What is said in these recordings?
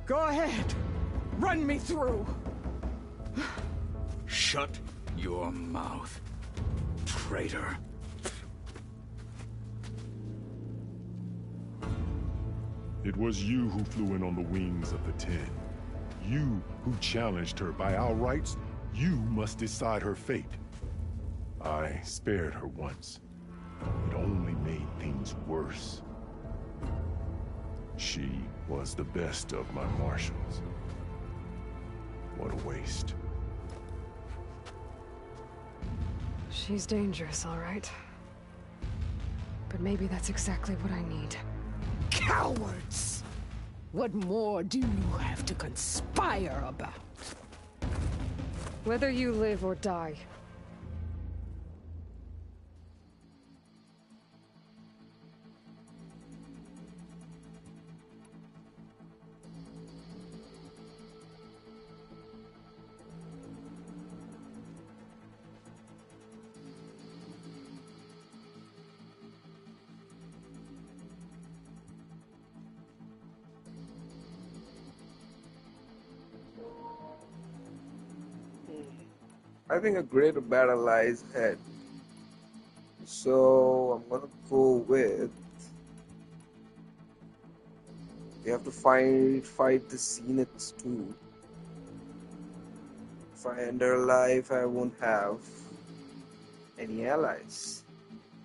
Go ahead. Run me through. Shut your mouth, traitor. It was you who flew in on the wings of the Ten. You who challenged her. By our rights, you must decide her fate. I spared her once. It only made things worse. She was the best of my marshals. What a waste. She's dangerous, all right. But maybe that's exactly what I need. Cowards! What more do you have to conspire about? Whether you live or die. I think a greater battle lies ahead. So I'm gonna go with. We have to fight the Zeniths too. If I end her alive, I won't have any allies.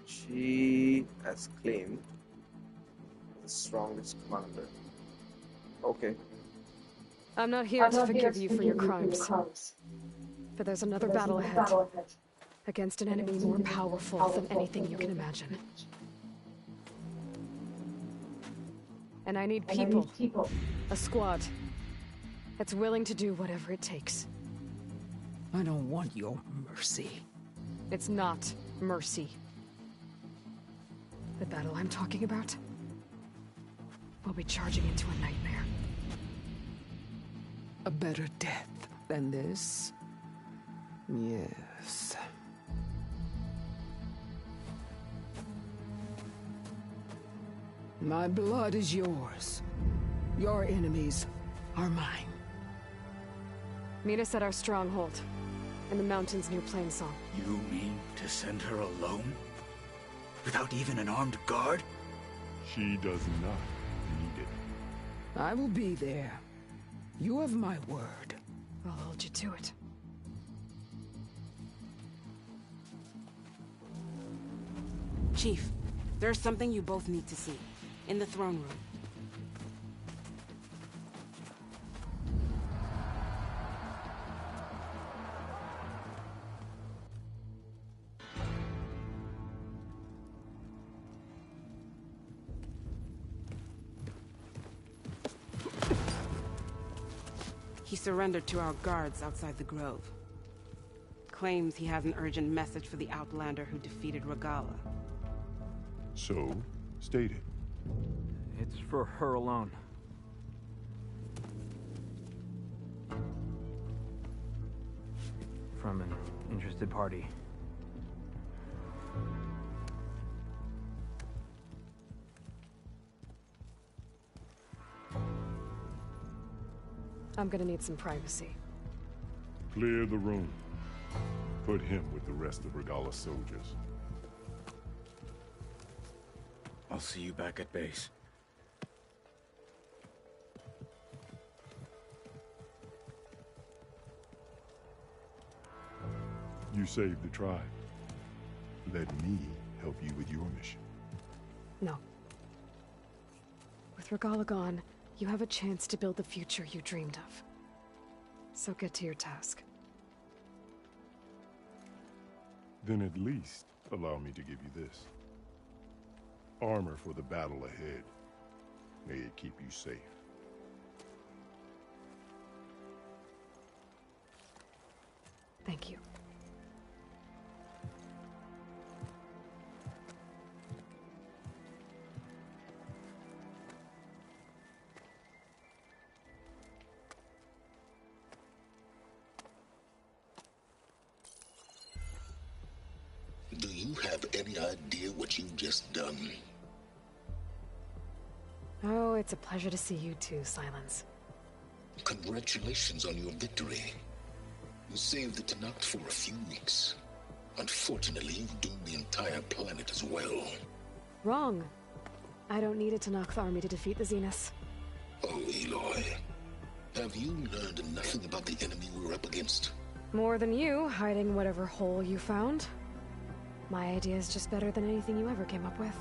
She has claimed the strongest commander. Okay. I'm not here to forgive you for your crimes. But there's another battle ahead. Against an enemy more powerful than anything you can imagine. And I need people. A squad. That's willing to do whatever it takes. I don't want your mercy. It's not mercy. The battle I'm talking about will be charging into a nightmare. A better death than this? Yes. My blood is yours. Your enemies are mine. Meet us at our stronghold, in the mountains near Plainsong. You mean to send her alone? Without even an armed guard? She does not need it. I will be there. You have my word. I'll hold you to it. Chief, there's something you both need to see. In the throne room. He surrendered to our guards outside the grove. Claims he has an urgent message for the Outlander who defeated Regalla. So, state it. It's for her alone. From an interested party. I'm gonna need some privacy. Clear the room. Put him with the rest of Regalla's soldiers. I'll see you back at base. You saved the tribe. Let me help you with your mission. No. With Regalla gone, you have a chance to build the future you dreamed of. So get to your task. Then at least allow me to give you this. Armor for the battle ahead. May it keep you safe. Thank you. Do you have any idea what you've just done? Oh, it's a pleasure to see you too, Silence. Congratulations on your victory. You saved the Tenakth for a few weeks. Unfortunately, you've doomed the entire planet as well. Wrong. I don't need a Tenakth army to defeat the Zeniths. Oh, Aloy. Have you learned nothing about the enemy we're up against? More than you, hiding whatever hole you found. My idea is just better than anything you ever came up with.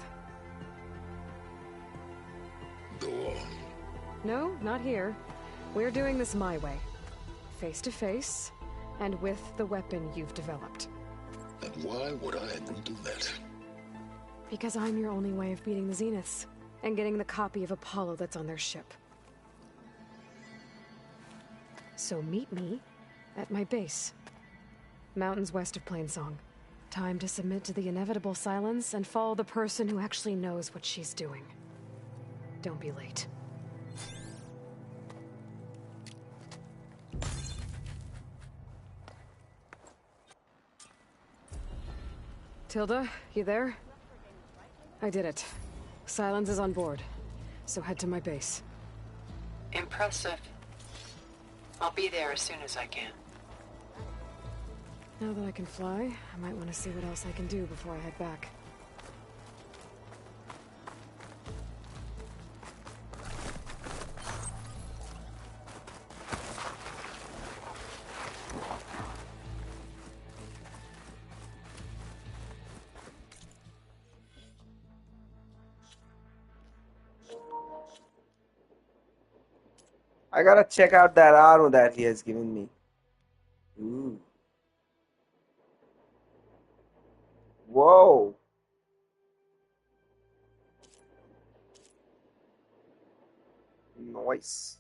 Go on. No, not here. We're doing this my way. Face to face, and with the weapon you've developed. And why would I agree to that? Because I'm your only way of beating the Zeniths, and getting the copy of Apollo that's on their ship. So meet me at my base. Mountains west of Plainsong. Time to submit to the inevitable silence and follow the person who actually knows what she's doing. Don't be late. Tilda, you there? I did it. Silence is on board, so head to my base. Impressive. I'll be there as soon as I can. Now that I can fly, I might want to see what else I can do before I head back. I gotta check out that arrow that he has given me. Ooh. Whoa. Nice.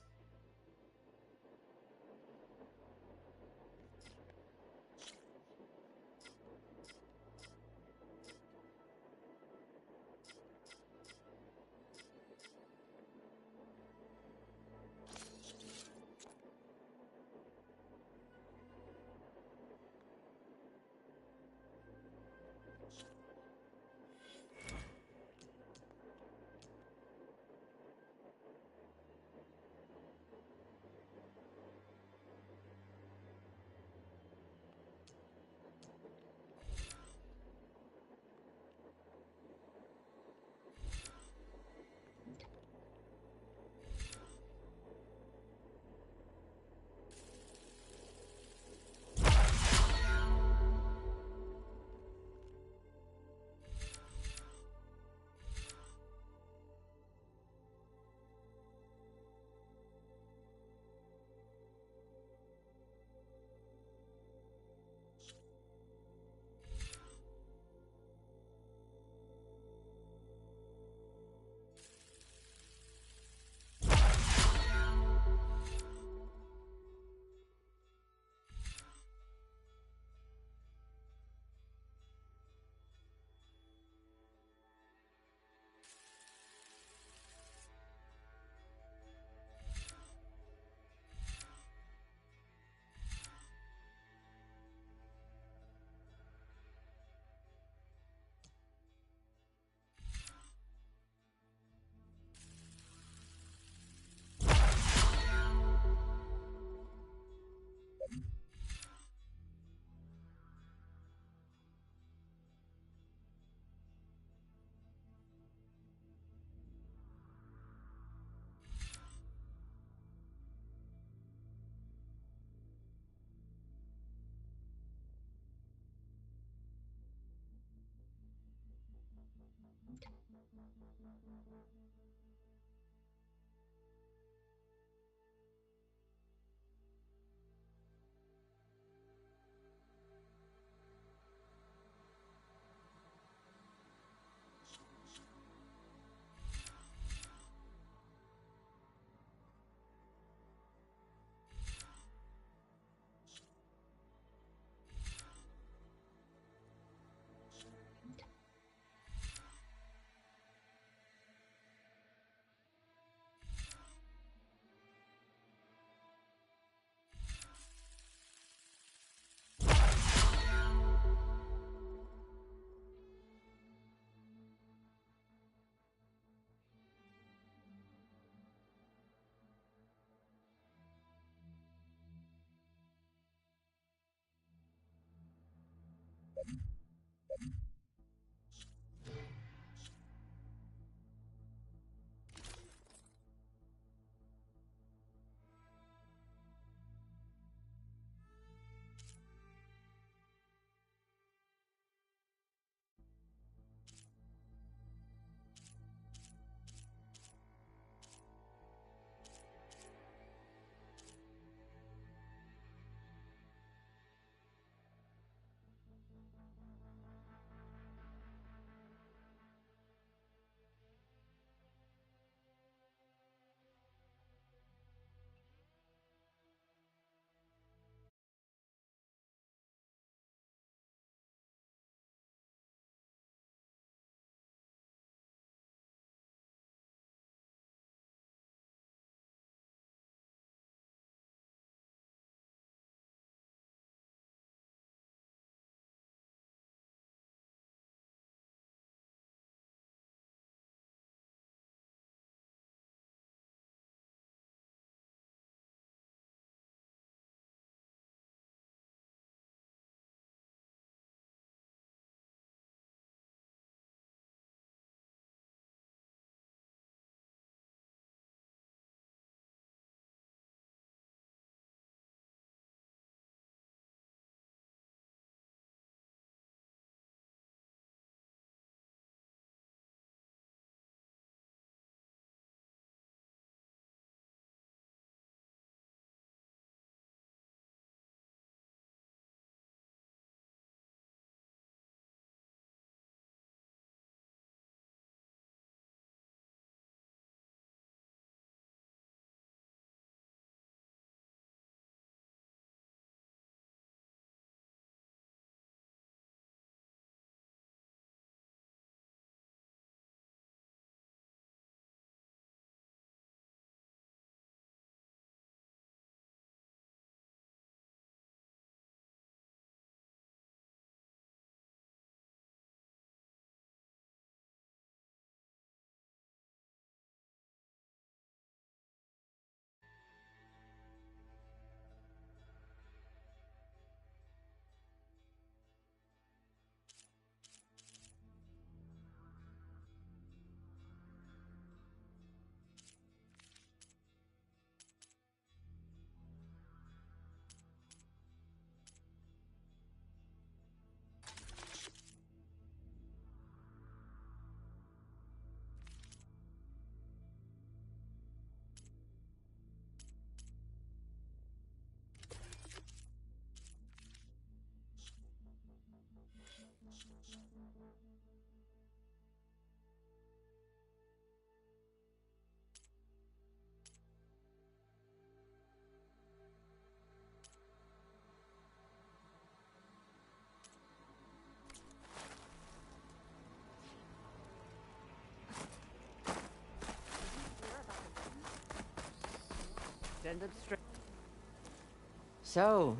So,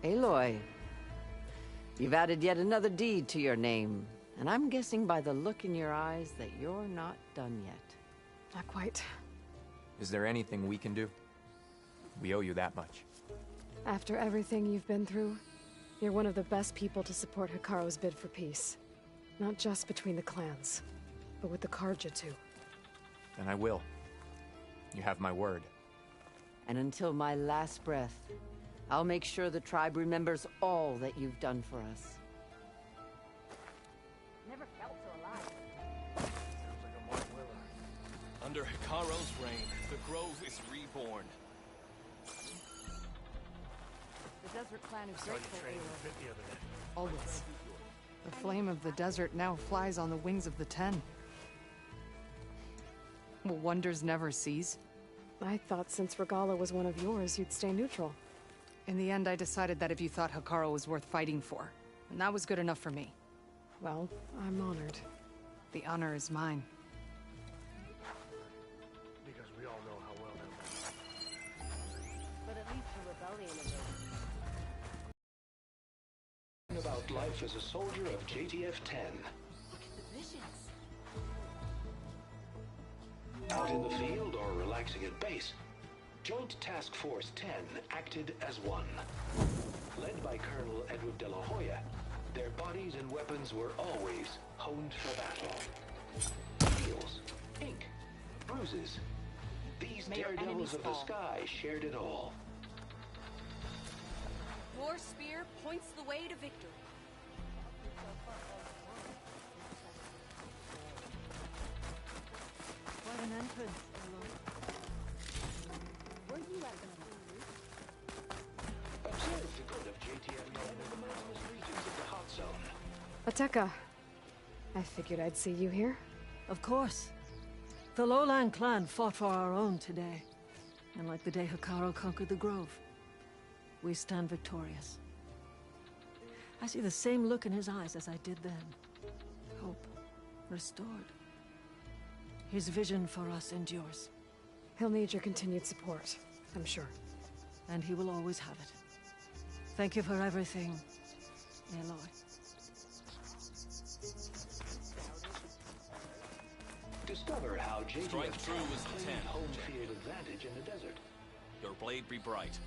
Aloy, you've added yet another deed to your name, and I'm guessing by the look in your eyes that you're not done yet. Not quite. Is there anything we can do? We owe you that much. After everything you've been through, you're one of the best people to support Hekarro's bid for peace. Not just between the clans, but with the Carja too. Then I will. You have my word. And until my last breath, I'll make sure the tribe remembers all that you've done for us. Never felt so alive. Sounds like a Mark Willard. Under Hekarro's reign, the Grove is reborn. The Desert Clan is grateful for you. Always. The flame of the desert now flies on the wings of the Ten. Will wonders never cease? I thought since Regalla was one of yours, you'd stay neutral. In the end, I decided that if you thought Hekarro was worth fighting for, and that was good enough for me. Well, I'm honored. The honor is mine. Because we all know how well they're But at least the rebellion is over. About life as a soldier of JTF-10. Look at the visions. Out in the field or relaxing at base, Joint Task Force 10 acted as one. Led by Colonel Edward De La Hoya, Their bodies and weapons were always honed for battle. Heals, ink, bruises. These daredevils of the sky shared it all. Your spear points the way to victory. Quite an entrance. Were you at Observe the good of JTM men in the mountainous regions of the hot zone. Ateka. I figured I'd see you here. Of course. The Lowland clan fought for our own today. And like the day Hekarro conquered the Grove, we stand victorious. I see the same look in his eyes as I did then. Hope restored. His vision for us endures. He'll need your continued support, I'm sure. And he will always have it. Thank you for everything, Aloy. Discover how JTF Strike true as a 10. home field advantage in the desert. Your blade be bright.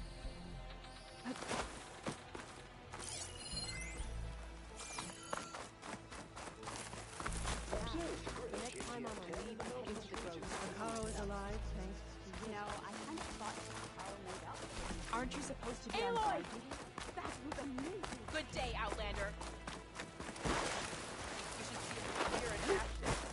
next time I'm on leave into the Grove? Hekarro is alive, thanks to you. You know, I kind of thought Hekarro made up. Aren't you supposed to be on Aloy! guard duty? That was amazing. Good day, Outlander. You should see it here in action.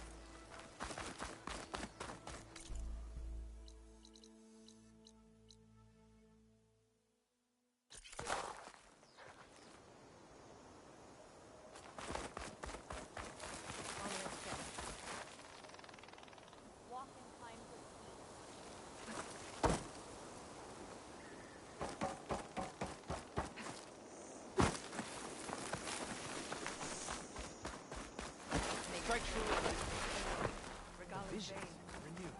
Strike true. Vision renewed.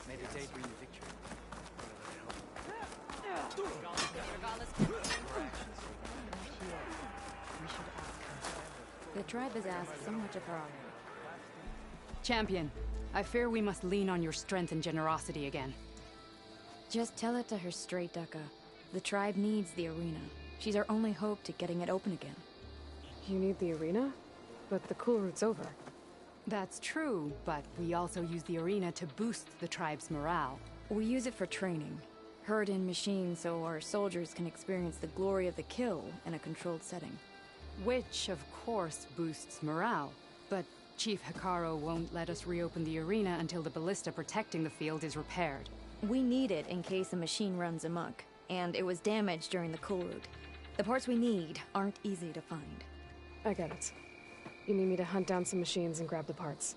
Meditate bring victory. The tribe has asked so much of her already. Champion, I fear we must lean on your strength and generosity again. Just tell it to her straight, Ducka. The tribe needs the arena. She's our only hope to getting it open again. You need the arena? But the cool route's over. That's true, but we also use the arena to boost the tribe's morale. We use it for training. Herd in machines so our soldiers can experience the glory of the kill in a controlled setting. Which, of course, boosts morale. But Chief Hekarro won't let us reopen the arena until the ballista protecting the field is repaired. We need it in case a machine runs amok, and it was damaged during the cool route. The parts we need aren't easy to find. I get it. You need me to hunt down some machines and grab the parts.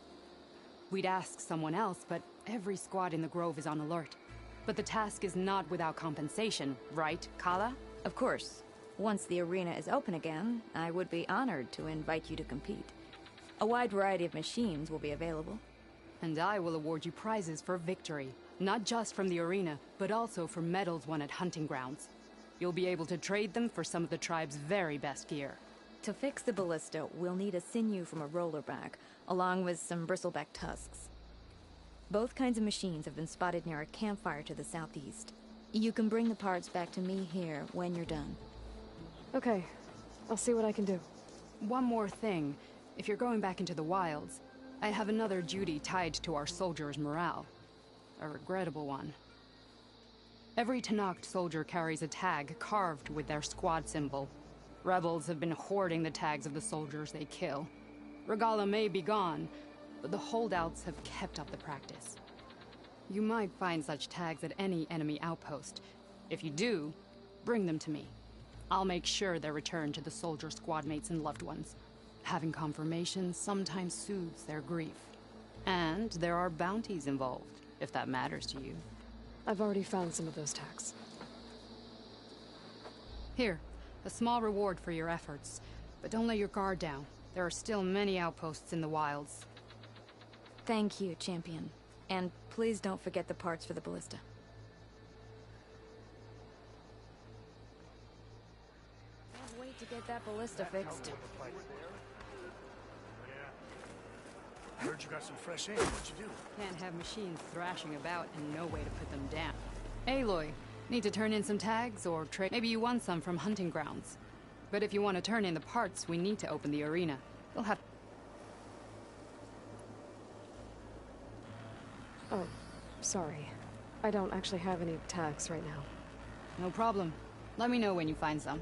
We'd ask someone else, but every squad in the Grove is on alert. But the task is not without compensation, right, Kala? Of course. Once the arena is open again, I would be honored to invite you to compete. A wide variety of machines will be available. And I will award you prizes for victory. Not just from the arena, but also for medals won at hunting grounds. You'll be able to trade them for some of the tribe's very best gear. To fix the ballista, we'll need a sinew from a rollerback, along with some bristleback tusks. Both kinds of machines have been spotted near a campfire to the southeast. You can bring the parts back to me here when you're done. Okay, I'll see what I can do. One more thing. If you're going back into the wilds, I have another duty tied to our soldiers' morale. A regrettable one. Every Tenakth soldier carries a tag carved with their squad symbol. Rebels have been hoarding the tags of the soldiers they kill. Regalla may be gone, but the holdouts have kept up the practice. You might find such tags at any enemy outpost. If you do, bring them to me. I'll make sure they're returned to the soldier squad mates and loved ones. Having confirmation sometimes soothes their grief. And there are bounties involved, if that matters to you. I've already found some of those tags. Here, a small reward for your efforts. But don't let your guard down. There are still many outposts in the wilds. Thank you, Champion. And please don't forget the parts for the ballista. Can't wait to get that ballista fixed. I heard you got some fresh aim. What'd you do? Can't have machines thrashing about and no way to put them down. Aloy, Need to turn in some tags or trade? Maybe you won some from hunting grounds. But if you want to turn in the parts, we need to open the arena. You'll have... Oh, sorry. I don't actually have any tags right now. No problem. Let me know when you find some.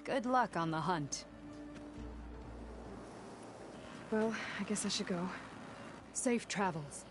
Good luck on the hunt. Well, I guess I should go. Safe travels.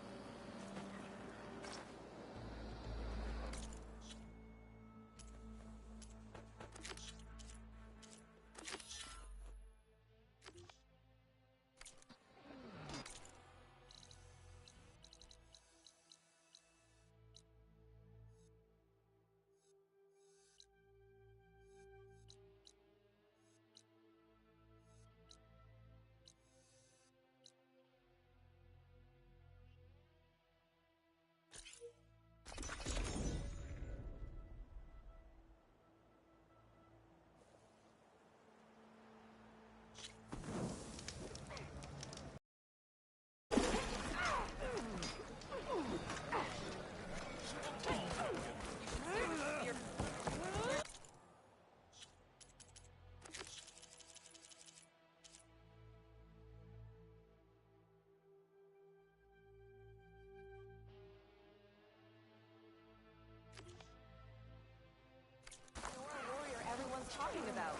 Talking about.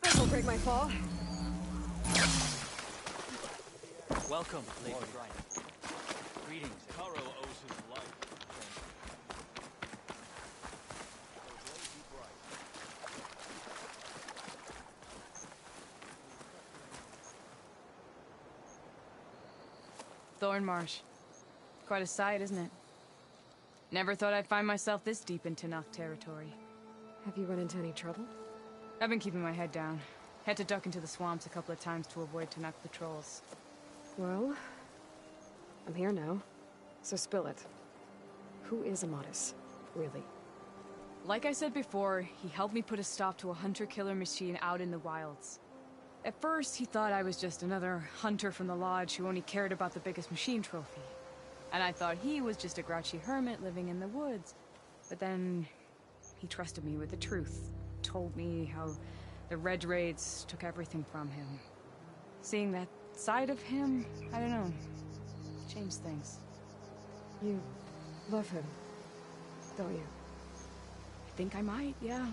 This'll break my fall. Welcome, Lady Bright. Greetings. Caro owes his life. Thornmarsh. Quite a sight, isn't it? Never thought I'd find myself this deep into Tenakth territory. Have you run into any trouble? I've been keeping my head down. Had to duck into the swamps a couple of times to avoid Tenakth patrols. Well, I'm here now, so spill it. Who is Amadis, really? Like I said before, he helped me put a stop to a hunter-killer machine out in the wilds. At first, he thought I was just another hunter from the Lodge who only cared about the biggest machine trophy. And I thought he was just a grouchy hermit living in the woods. But then, he trusted me with the truth. Told me how the Red Raids took everything from him. Seeing that side of him, I don't know, changed things. You love him, don't you? I think I might, yeah.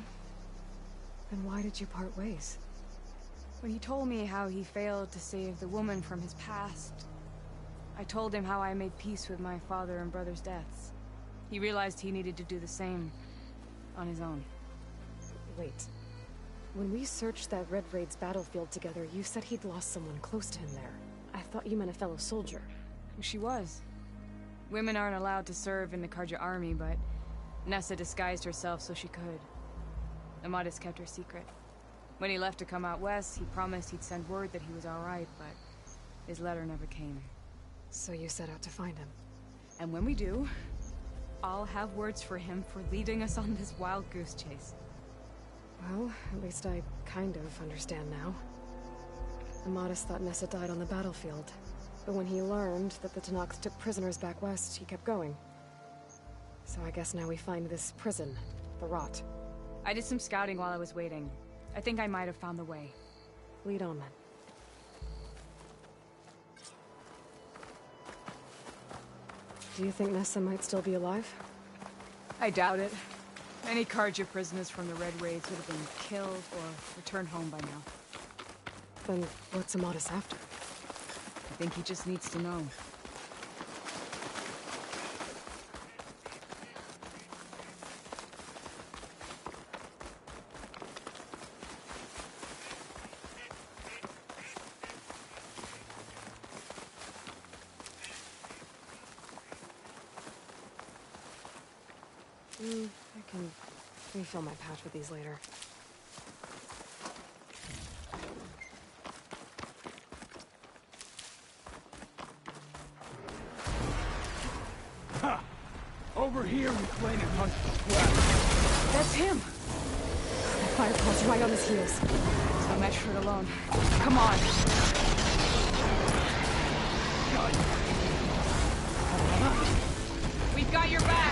Then why did you part ways? When he told me how he failed to save the woman from his past, I told him how I made peace with my father and brother's deaths. He realized he needed to do the same on his own. Wait. When we searched that Red Raid's battlefield together, you said he'd lost someone close to him there. I thought you meant a fellow soldier. Who she was. Women aren't allowed to serve in the Carja army, but Nessa disguised herself so she could. Amadis kept her secret. When he left to come out west, he promised he'd send word that he was alright, but his letter never came. So you set out to find him. And when we do, I'll have words for him for leading us on this wild goose chase. Well, at least I kind of understand now. Amadis thought Nessa died on the battlefield, but when he learned that the Tenakth took prisoners back west, he kept going. So I guess now we find this prison, the Rot. I did some scouting while I was waiting. I think I might have found the way. Lead on then. Do you think Nessa might still be alive? I doubt it. Many Carja prisoners from the Red Raids would have been killed or returned home by now. Then what's Amadis after? I think he just needs to know. I can refill my pouch with these later. Ha! Over here, reclaiming Hunt's flesh. That's him! The Firepaw's right on his heels. So Metroid alone. Come on! We've got your back!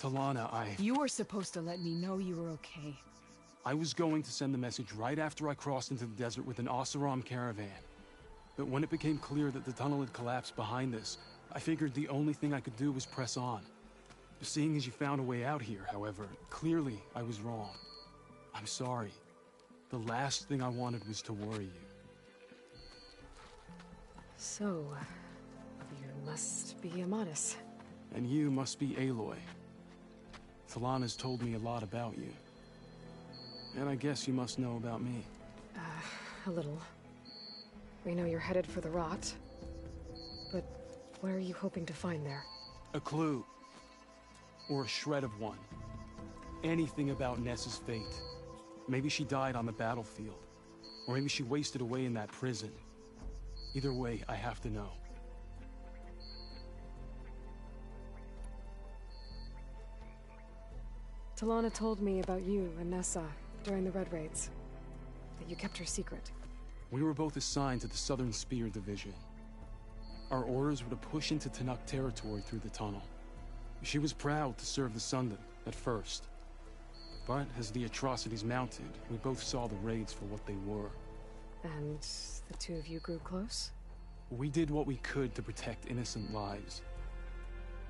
Talana, You were supposed to let me know you were okay. I was going to send the message right after I crossed into the desert with an Oseram caravan. But when it became clear that the tunnel had collapsed behind us, I figured the only thing I could do was press on. Seeing as you found a way out here, however, clearly I was wrong. I'm sorry. The last thing I wanted was to worry you. So, you must be Amadis. And you must be Aloy. Talana's told me a lot about you. And I guess you must know about me. A little. We know you're headed for the rot. But what are you hoping to find there? A clue. Or a shred of one. Anything about Nessa's fate. Maybe she died on the battlefield. Or maybe she wasted away in that prison. Either way, I have to know. Talana told me about you and Nessa during the Red Raids. That you kept her secret. We were both assigned to the Southern Spear Division. Our orders were to push into Tenakth territory through the tunnel. She was proud to serve the Sundom at first. But as the atrocities mounted, we both saw the raids for what they were. And the two of you grew close? We did what we could to protect innocent lives.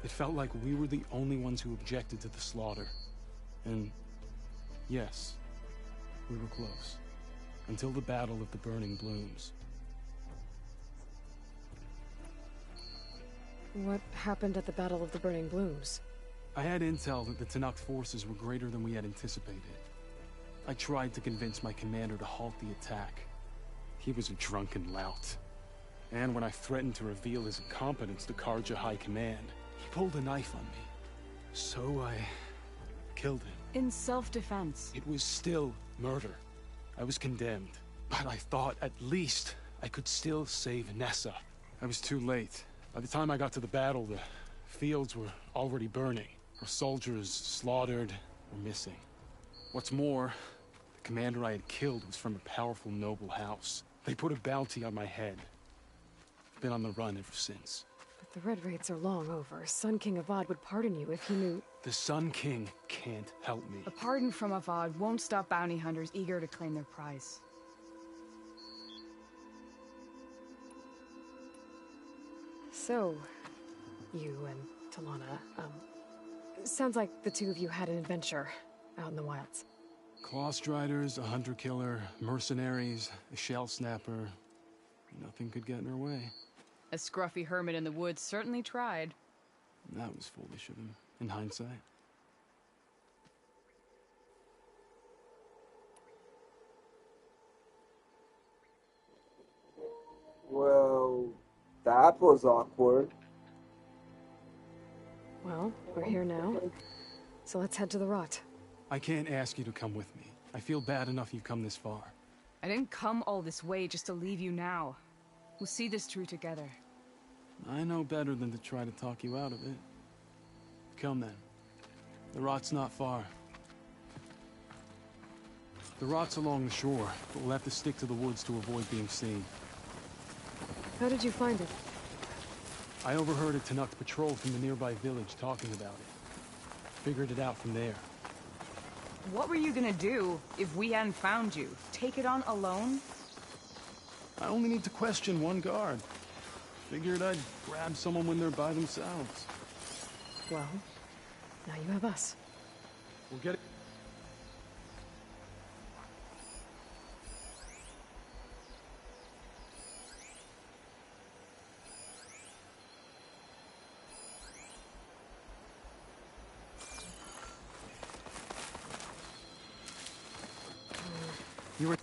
It felt like we were the only ones who objected to the slaughter. And yes, we were close. Until the Battle of the Burning Blooms. What happened at the Battle of the Burning Blooms? I had intel that the Tenakth forces were greater than we had anticipated. I tried to convince my commander to halt the attack. He was a drunken lout. And when I threatened to reveal his incompetence to Karja High Command, he pulled a knife on me. So I killed him. In self-defense. It was still murder. I was condemned. But I thought at least I could still save Nessa. I was too late. By the time I got to the battle, the fields were already burning. Our soldiers slaughtered or missing. What's more, the commander I had killed was from a powerful noble house. They put a bounty on my head. I've been on the run ever since. But the Red Raids are long over. Sun King Avad would pardon you if he knew... The Sun King can't help me. A pardon from Avad won't stop bounty hunters eager to claim their prize. So, you and Talana, sounds like the two of you had an adventure out in the wilds. Clawstriders, a hunter-killer, mercenaries, a shell snapper. Nothing could get in her way. A scruffy hermit in the woods certainly tried. That was foolish of him, in hindsight. Well, that was awkward. Well, we're here now, so let's head to the rot. I can't ask you to come with me. I feel bad enough you've come this far. I didn't come all this way just to leave you now. We'll see this through together. I know better than to try to talk you out of it. Come then. The rot's not far. The rot's along the shore, but we'll have to stick to the woods to avoid being seen. How did you find it? I overheard a Tenakth patrol from the nearby village talking about it. Figured it out from there. What were you gonna do if we hadn't found you? Take it on alone? I only need to question one guard. Figured I'd grab someone when they're by themselves. Well, now you have us. We'll get it. You were...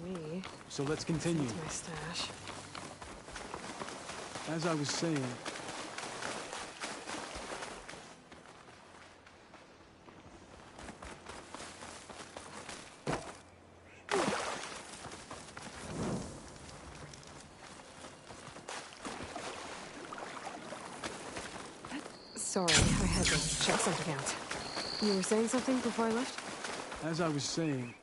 Me. So let's continue. That's my stash. As I was saying... Sorry, I had to check something out. You were saying something before I left? As I was saying...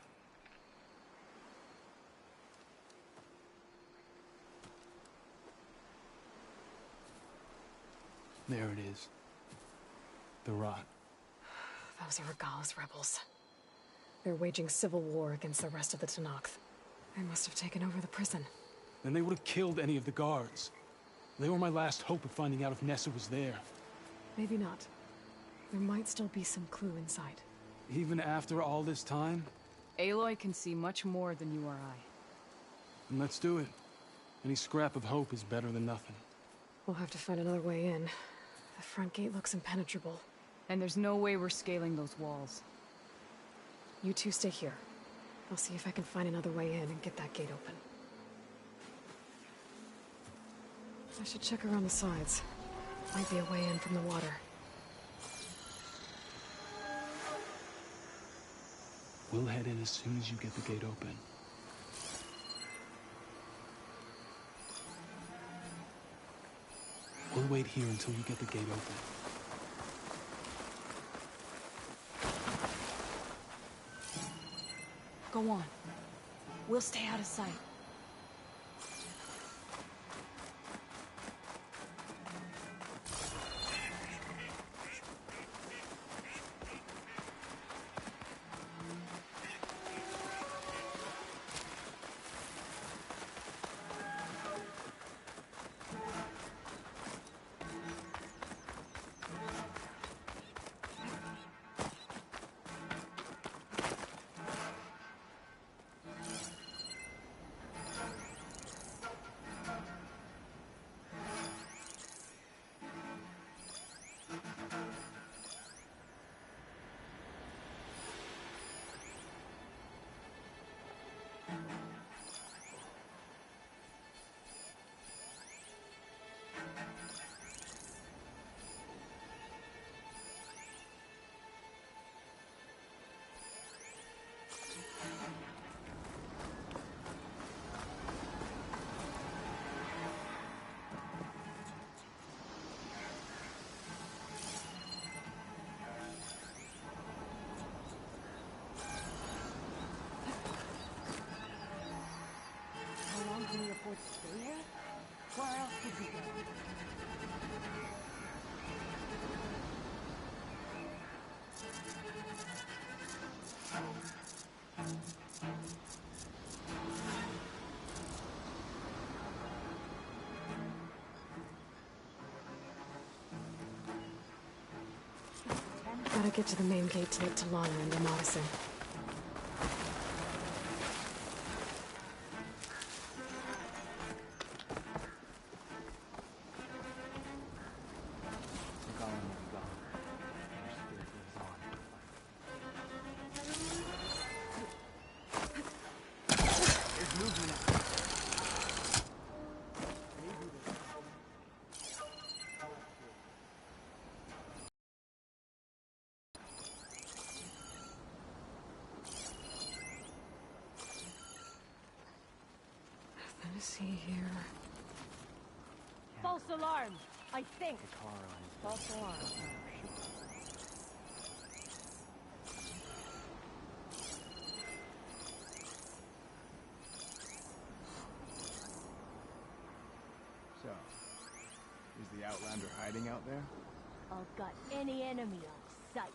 There it is. The rot. Those are Regal's rebels. They're waging civil war against the rest of the Tenakth. They must have taken over the prison. Then they would have killed any of the guards. They were my last hope of finding out if Nessa was there. Maybe not. There might still be some clue inside. Even after all this time? Aloy can see much more than you or I. Then let's do it. Any scrap of hope is better than nothing. We'll have to find another way in. The front gate looks impenetrable. And there's no way we're scaling those walls. You two stay here. I'll see if I can find another way in and get that gate open. I should check around the sides. Might be a way in from the water. We'll head in as soon as you get the gate open. We'll wait here until you get the gate open. Go on. We'll stay out of sight. Where else could we go? Gotta get to the main gate to let Talana and the Odyssey. See here. False alarm, I think. False alarm. So, is the Outlander hiding out there? I've got any enemy on sight.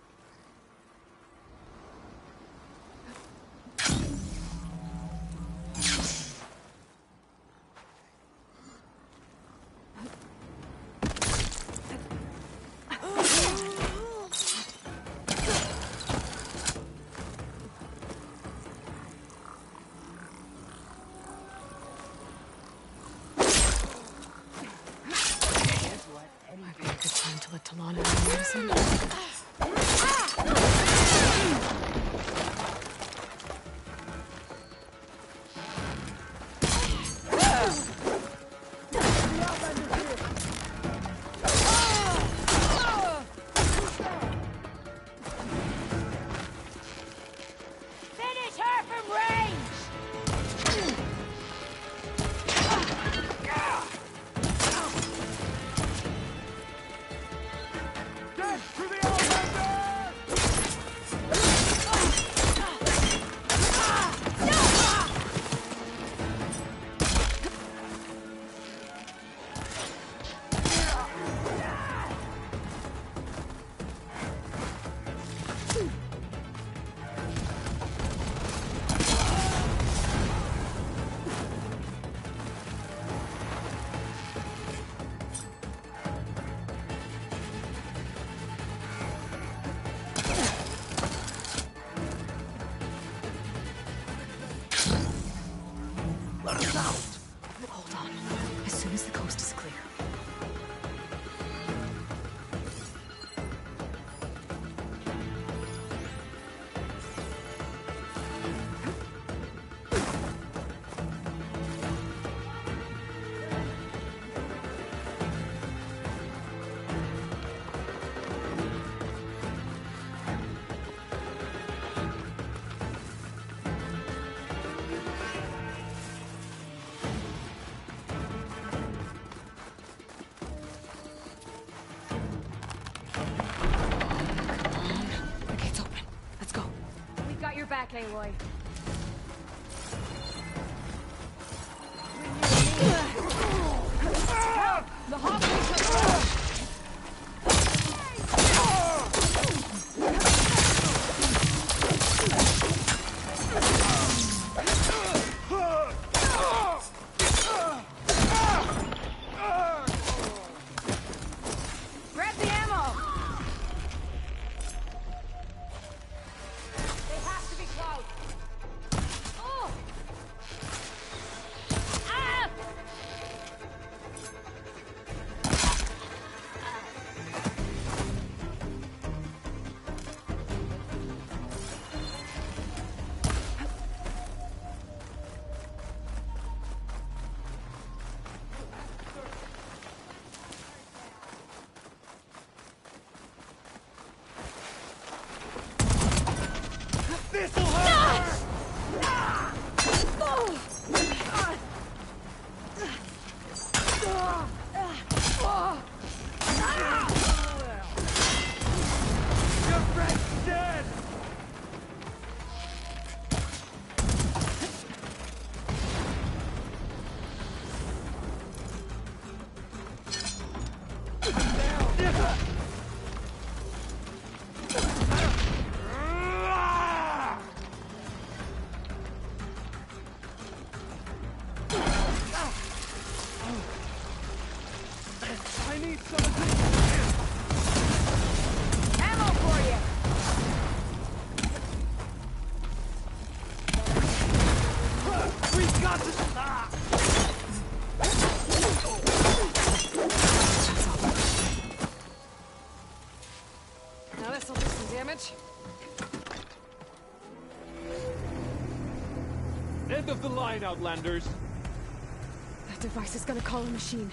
Might be a good time to let Talana and Madison. Finish her from range! Death to the Let us out! Hold on. As soon as the coast is clear. Back, Aloy. The hostages grab the ammo. They have to be close. Oh! Ah! This'll hurt! Your friend's dead! I need some assistance! Ammo for you! We've got to stop! Now this'll do some damage. End of the line, Outlanders. That device is gonna call a machine.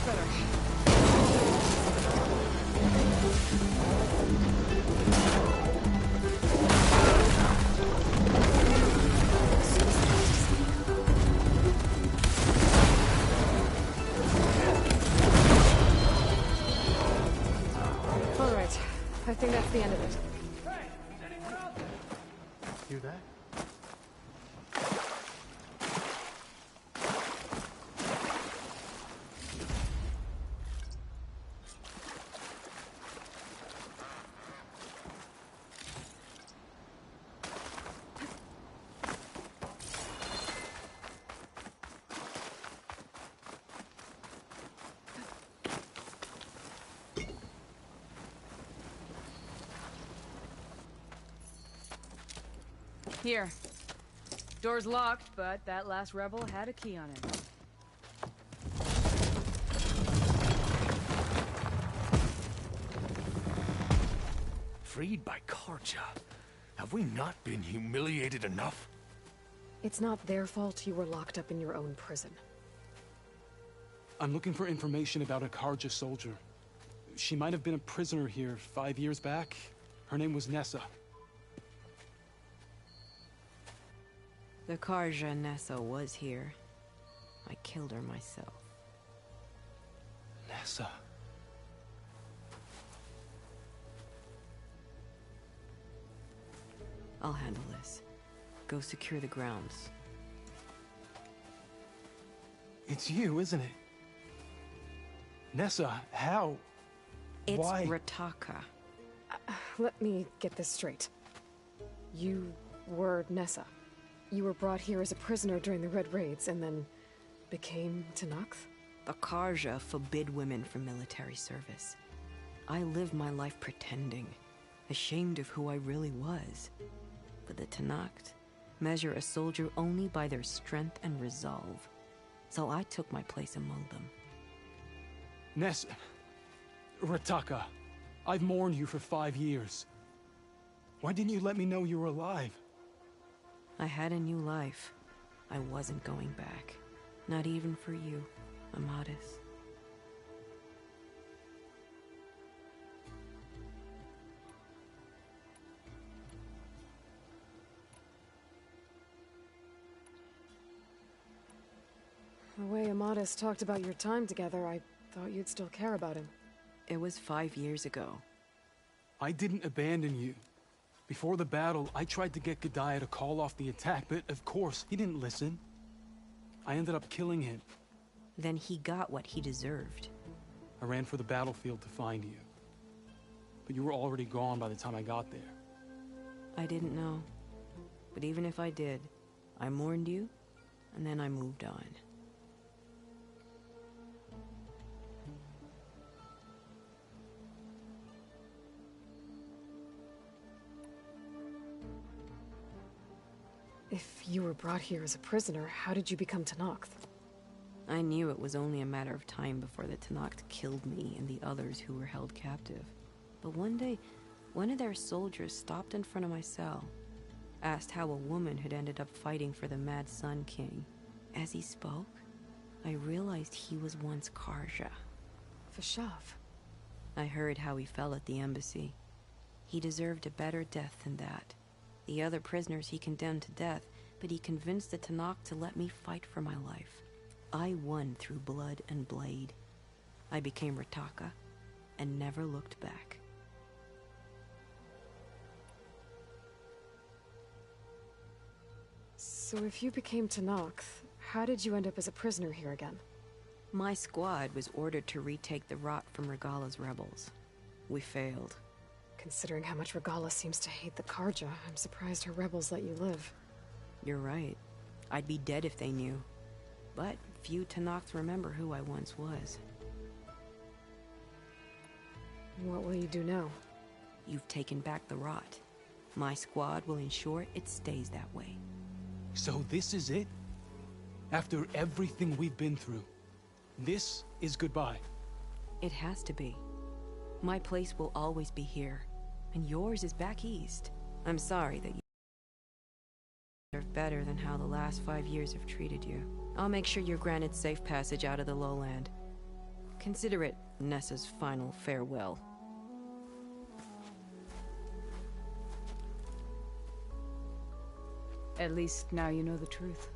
better. All right. I think that's the end of it. Hear that? Here. Door's locked, but that last rebel had a key on it. Freed by Carja. Have we not been humiliated enough? It's not their fault you were locked up in your own prison. I'm looking for information about a Carja soldier. She might have been a prisoner here 5 years back. Her name was Nessa. The Carja Nessa was here. I killed her myself. Nessa. I'll handle this. Go secure the grounds. It's you, isn't it? Nessa, how? It's Why? Rataka. Let me get this straight. You were Nessa. You were brought here as a prisoner during the Red Raids and then became Tenakth? The Carja forbid women from military service. I lived my life pretending, ashamed of who I really was. But the Tenakth measure a soldier only by their strength and resolve. So I took my place among them. Nessa. Rataka. I've mourned you for 5 years. Why didn't you let me know you were alive? I had a new life. I wasn't going back. Not even for you, Amadis. The way Amadis talked about your time together, I thought you'd still care about him. It was 5 years ago. I didn't abandon you. Before the battle, I tried to get Gudaya to call off the attack, but of course, he didn't listen. I ended up killing him. Then he got what he deserved. I ran for the battlefield to find you. But you were already gone by the time I got there. I didn't know. But even if I did, I mourned you, and then I moved on. If you were brought here as a prisoner, how did you become Tenakth? I knew it was only a matter of time before the Tenakth killed me and the others who were held captive. But one day, one of their soldiers stopped in front of my cell, asked how a woman had ended up fighting for the Mad Sun King. As he spoke, I realized he was once Carja. Vashav. I heard how he fell at the embassy. He deserved a better death than that. The other prisoners he condemned to death, but he convinced the Tenakth to let me fight for my life. I won through blood and blade. I became Rataka, and never looked back. So if you became Tenakth, how did you end up as a prisoner here again? My squad was ordered to retake the Rot from Regala's rebels. We failed. Considering how much Regala seems to hate the Carja, I'm surprised her rebels let you live. You're right. I'd be dead if they knew. But few Tenakths remember who I once was. What will you do now? You've taken back the Rot. My squad will ensure it stays that way. So this is it? After everything we've been through, this is goodbye? It has to be. My place will always be here, and yours is back east. I'm sorry that you deserve better than how the last 5 years have treated you. I'll make sure you're granted safe passage out of the lowland. Consider it Nessa's final farewell. At least now you know the truth.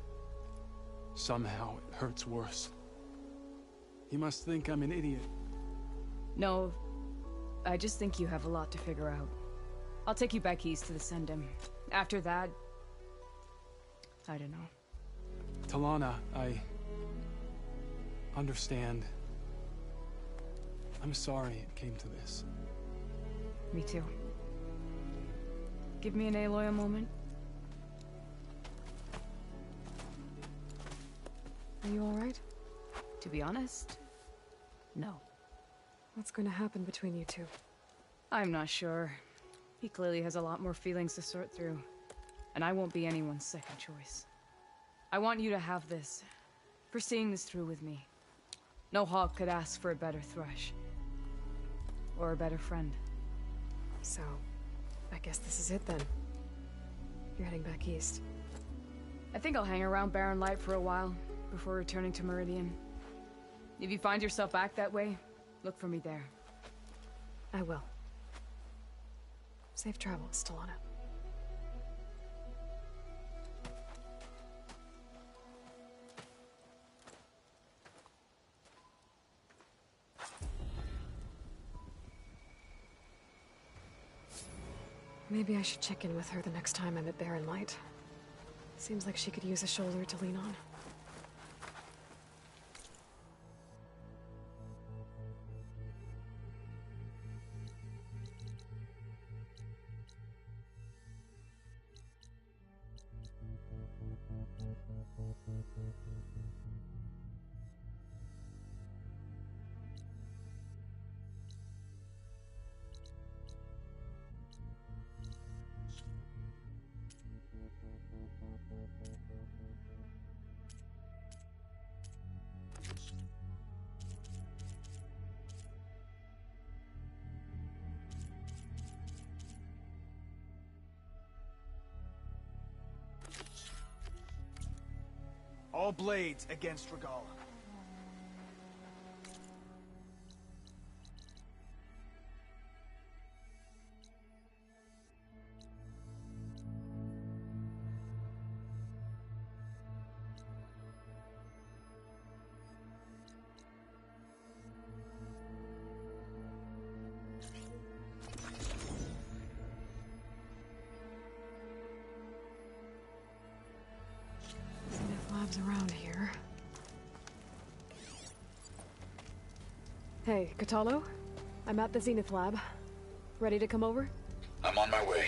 Somehow it hurts worse. He must think I'm an idiot. No, I just think you have a lot to figure out. I'll take you back east to the Sendem. After that, I don't know. Talana, I understand. I'm sorry it came to this. Me too. Give me an Aloy a moment. Are you alright? To be honest, no. What's going to happen between you two? I'm not sure. He clearly has a lot more feelings to sort through. And I won't be anyone's second choice. I want you to have this. For seeing this through with me. No hawk could ask for a better thrush. Or a better friend. So, I guess this is it then. You're heading back east. I think I'll hang around Barren Light for a while, before returning to Meridian. If you find yourself back that way, look for me there. I will. Safe travels, Talana. Maybe I should check in with her the next time I'm at Barren Light. Seems like she could use a shoulder to lean on. All blades against Regalla. Around here. Hey, Kotallo? I'm at the Zenith Lab. Ready to come over? I'm on my way.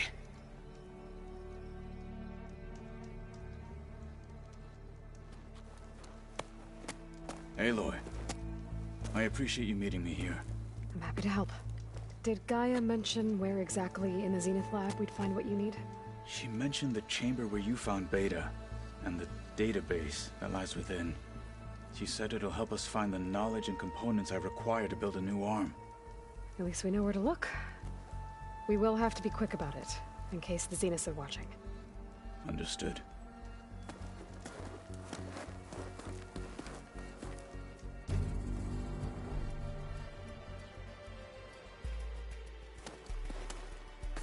Aloy, I appreciate you meeting me here. I'm happy to help. Did Gaia mention where exactly in the Zenith Lab we'd find what you need? She mentioned the chamber where you found Beta, and the database that lies within. She said it'll help us find the knowledge and components I require to build a new arm. At least we know where to look. We will have to be quick about it, in case the Zeniths are watching. Understood.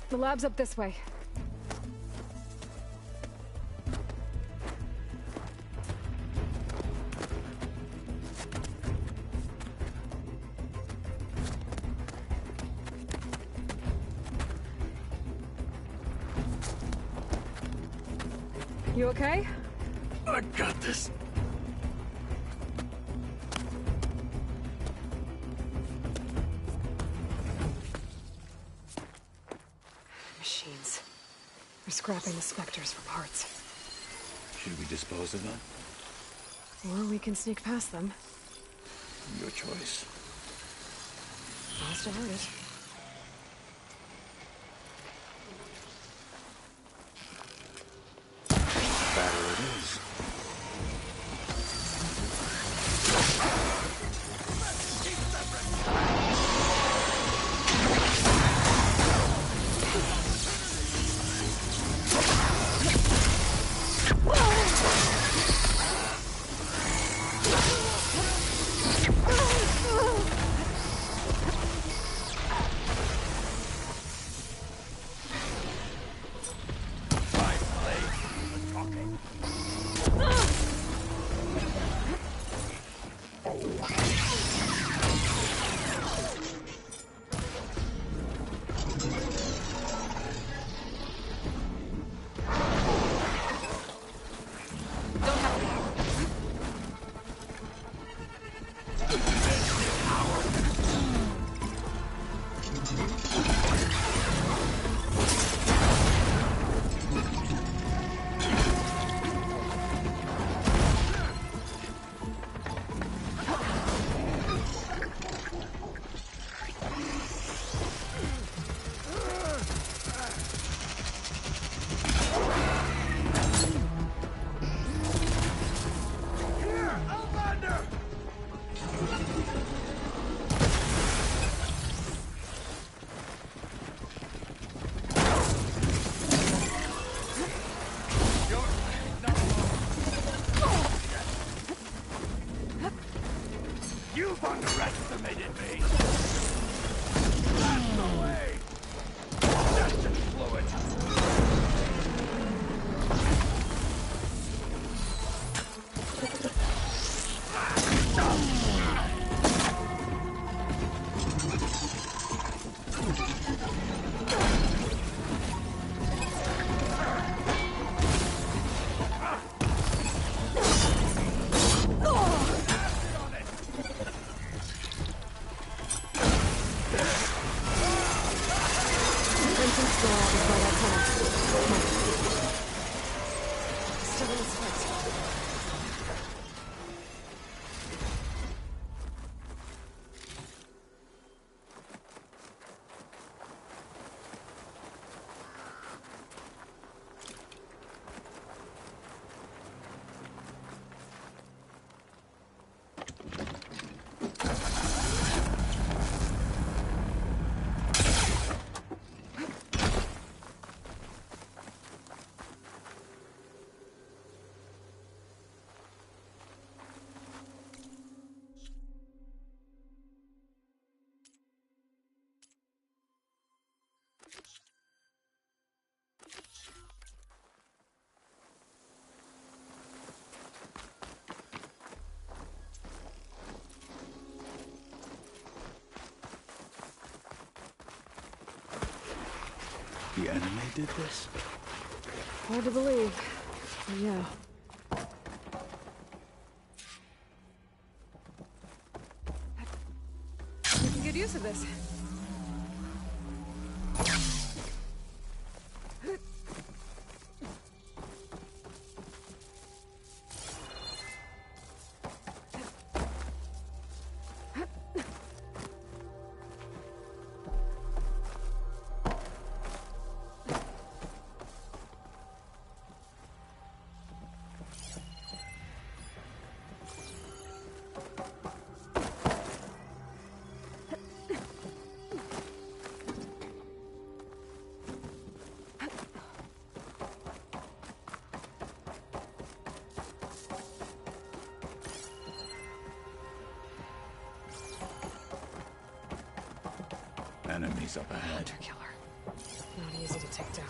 The lab's up this way. You okay? I got this. Machines. We're scrapping the Spectres for parts. Should we dispose of them? Or we can sneak past them. Your choice. I'll still hurt it. Battle it is. morale before that tunnel. Come on. Still in sight. The enemy did this? Hard to believe. But yeah. We can get used to this. Enemies up ahead. Hunter killer. Not easy to take down.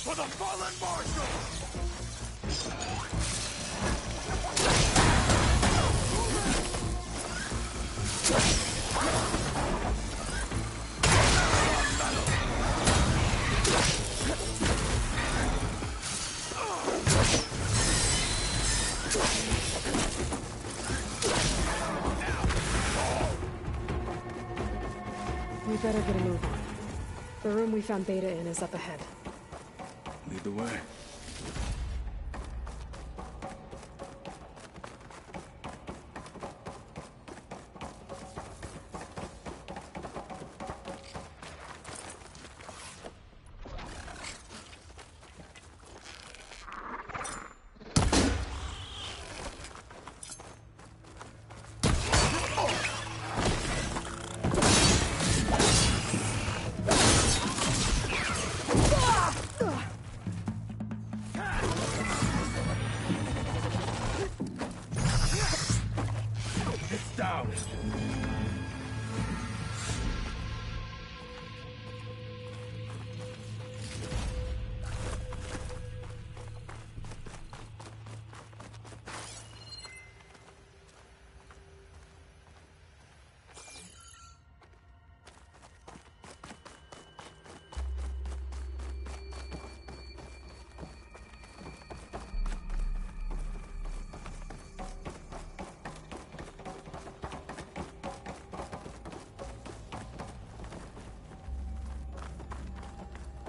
For the fallen marshal! We better get a move on. The room we found Beta in is up ahead. Lead the way.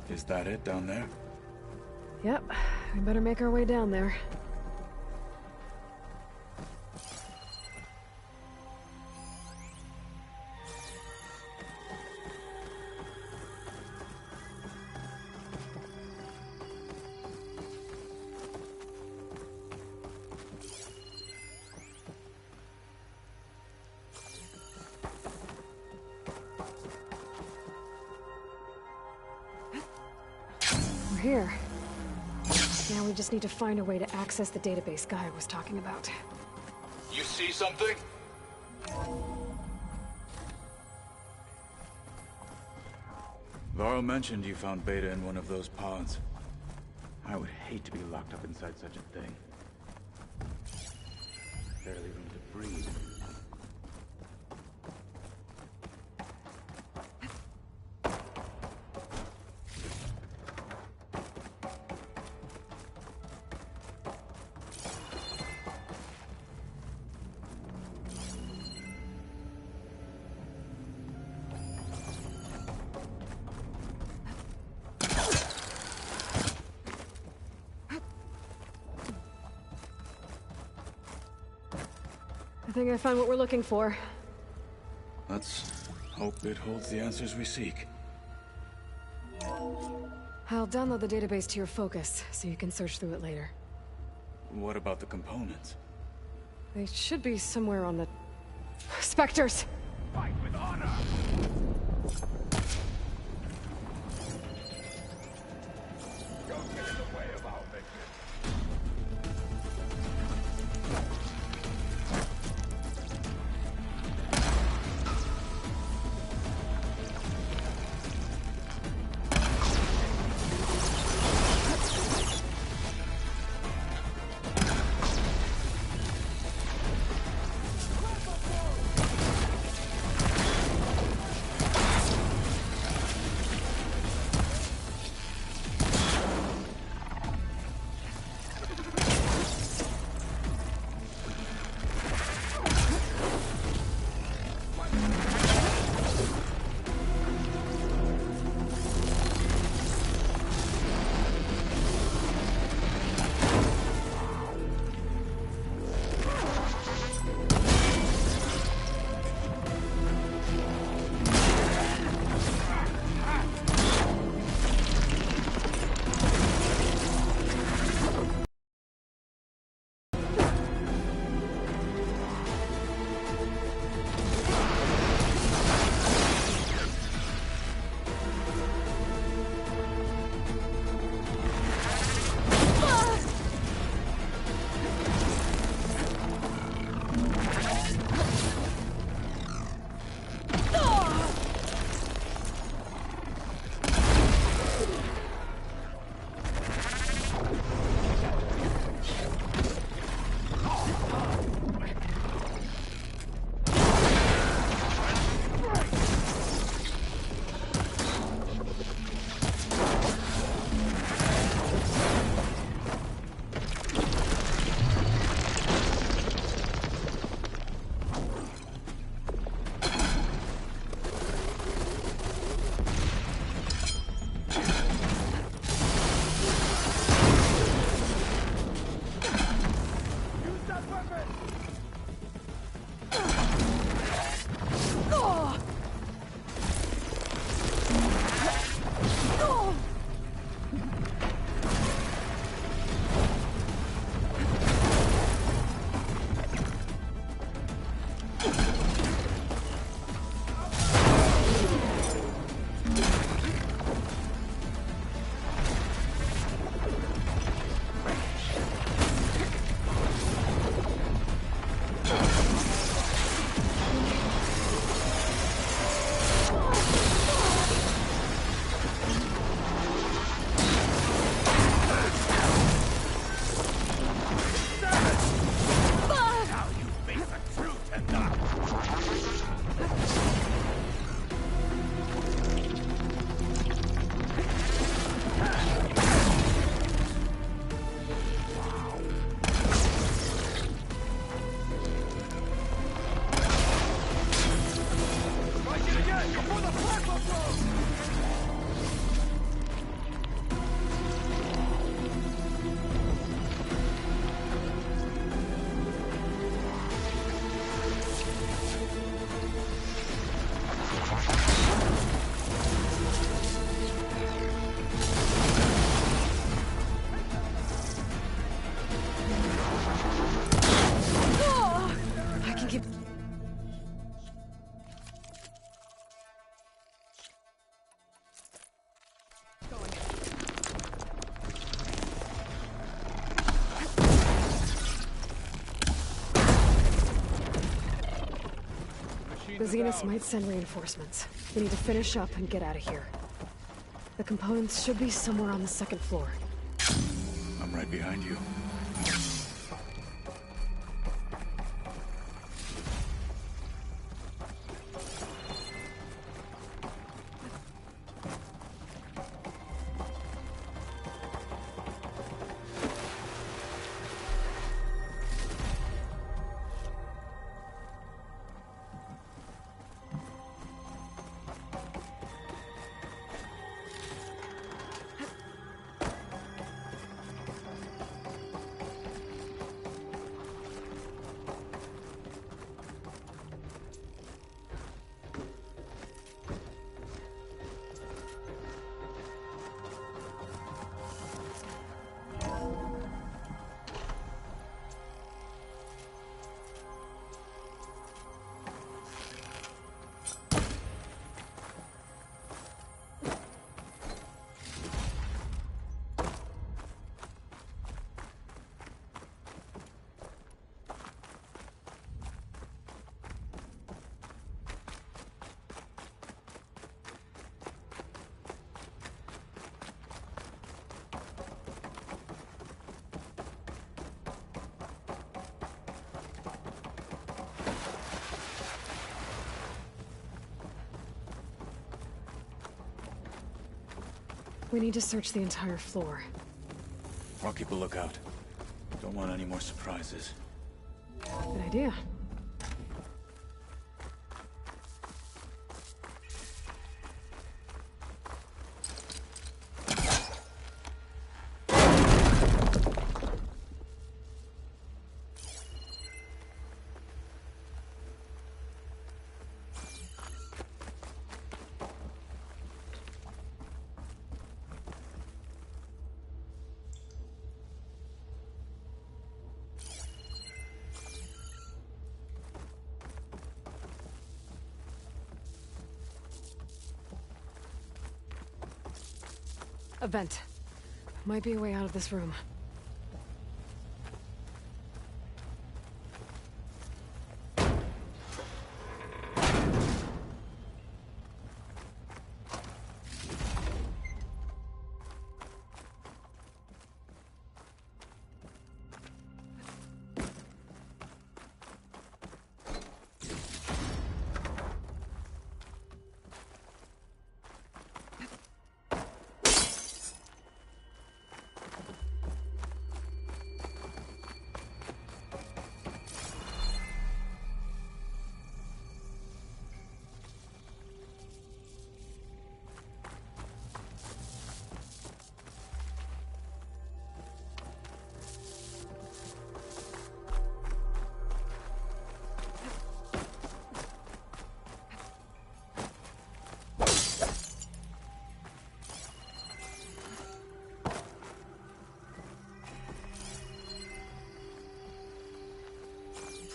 Is that it down there? Yep, we better make our way down there. Here. Now we just need to find a way to access the database Guy was talking about. You see something? Varl mentioned you found Beta in one of those pods. I would hate to be locked up inside such a thing. Barely room to breathe. think I found what we're looking for. Let's hope it holds the answers we seek. I'll download the database to your Focus, so you can search through it later. What about the components? They should be somewhere on the... Spectres! Fight with honor! Don't get in the way of our mission. The Zeniths might send reinforcements. We need to finish up and get out of here. The components should be somewhere on the second floor. I'm right behind you. We need to search the entire floor. I'll keep a lookout. Don't want any more surprises. Good idea. A vent. Might be a way out of this room.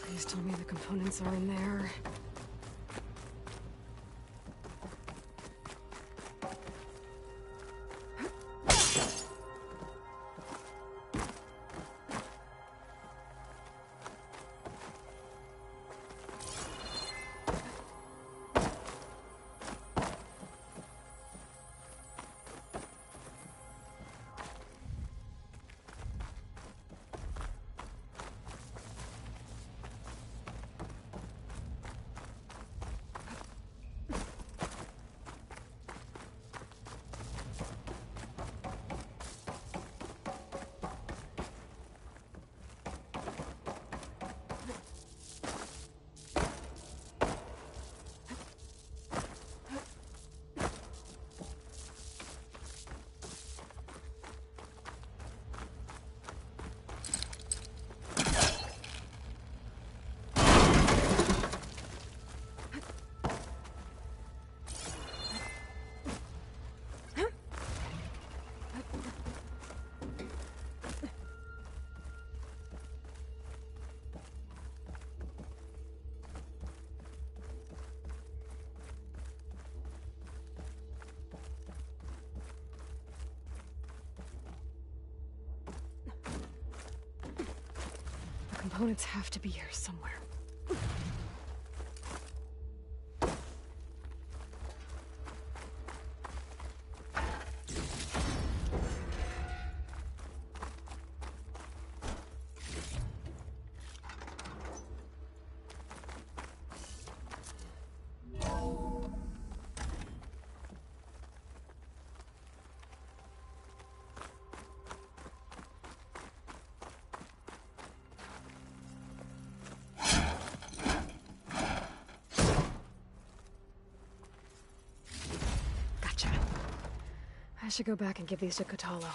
Please tell me the components are in there. Components have to be here somewhere. I should go back and give these to Kotallo.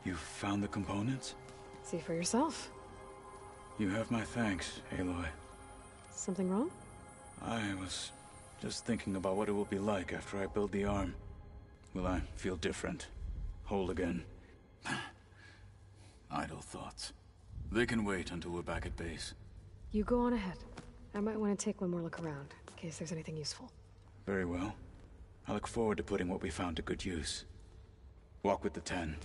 You found the components? See for yourself. You have my thanks, Aloy. Something wrong? I was just thinking about what it will be like after I build the arm. Will I feel different? Whole again? Idle thoughts. They can wait until we're back at base. You go on ahead. I might want to take one more look around, in case there's anything useful. Very well. I look forward to putting what we found to good use. Walk with the 10.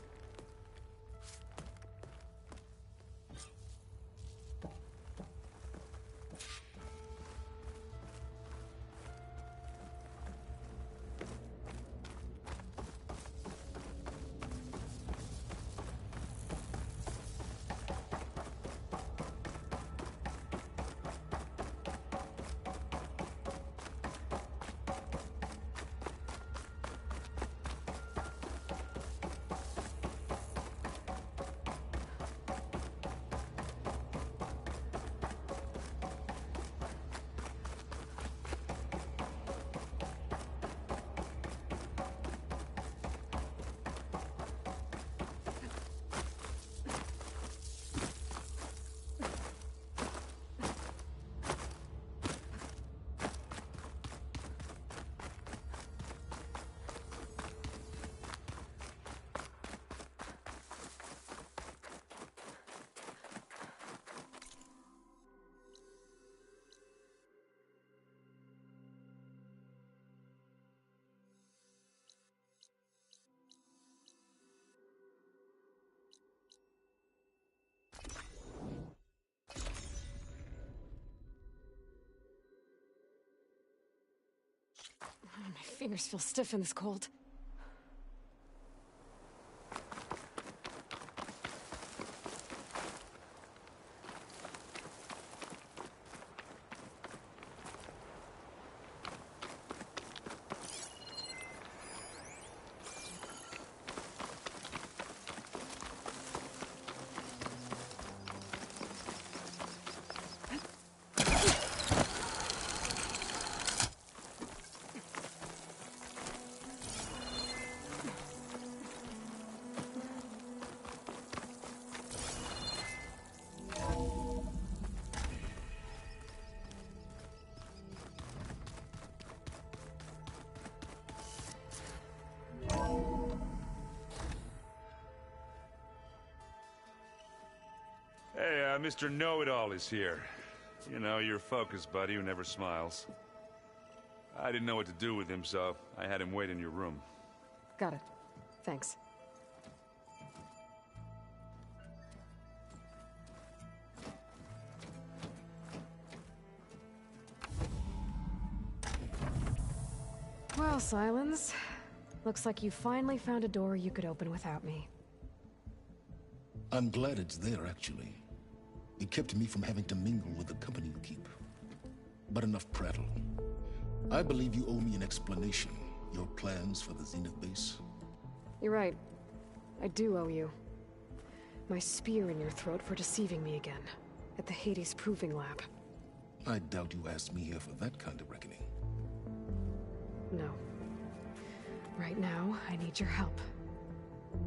My fingers feel stiff in this cold. Hey, Mr. Know-It-All is here. You know, your focus buddy who never smiles. I didn't know what to do with him, so I had him wait in your room. Got it. Thanks. Well, Silence. Looks like you finally found a door you could open without me. I'm glad it's there, actually. It kept me from having to mingle with the company you keep. But enough prattle. I believe you owe me an explanation. Your plans for the Zenith base. You're right. I do owe you. My spear in your throat for deceiving me again. At the Hades Proving Lab. I doubt you asked me here for that kind of reckoning. No. Right now, I need your help.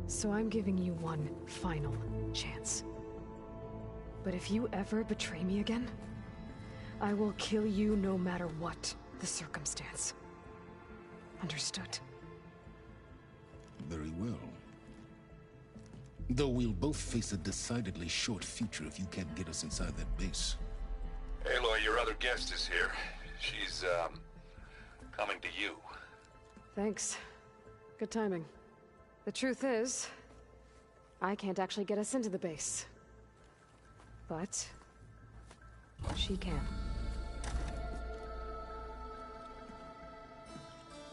So I'm giving you one final chance. But if you ever betray me again, I will kill you no matter what the circumstance. Understood? Very well. Though we'll both face a decidedly short future if you can't get us inside that base. Aloy, your other guest is here. She's, coming to you. Thanks. Good timing. The truth is, I can't actually get us into the base. But she can.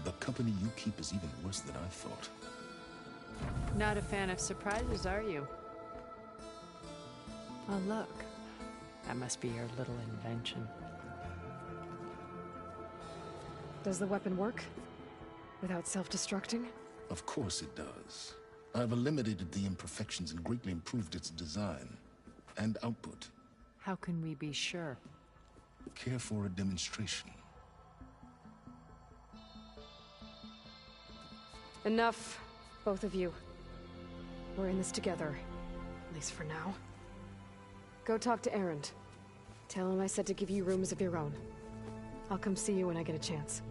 The company you keep is even worse than I thought. Not a fan of surprises, are you? Oh, look. That must be your little invention. Does the weapon work? Without self-destructing? Of course it does. I've eliminated the imperfections and greatly improved its design and output. How can we be sure? Care for a demonstration? Enough, both of you. We're in this together, at least for now. Go talk to Erend. Tell him I said to give you rooms of your own. I'll come see you when I get a chance.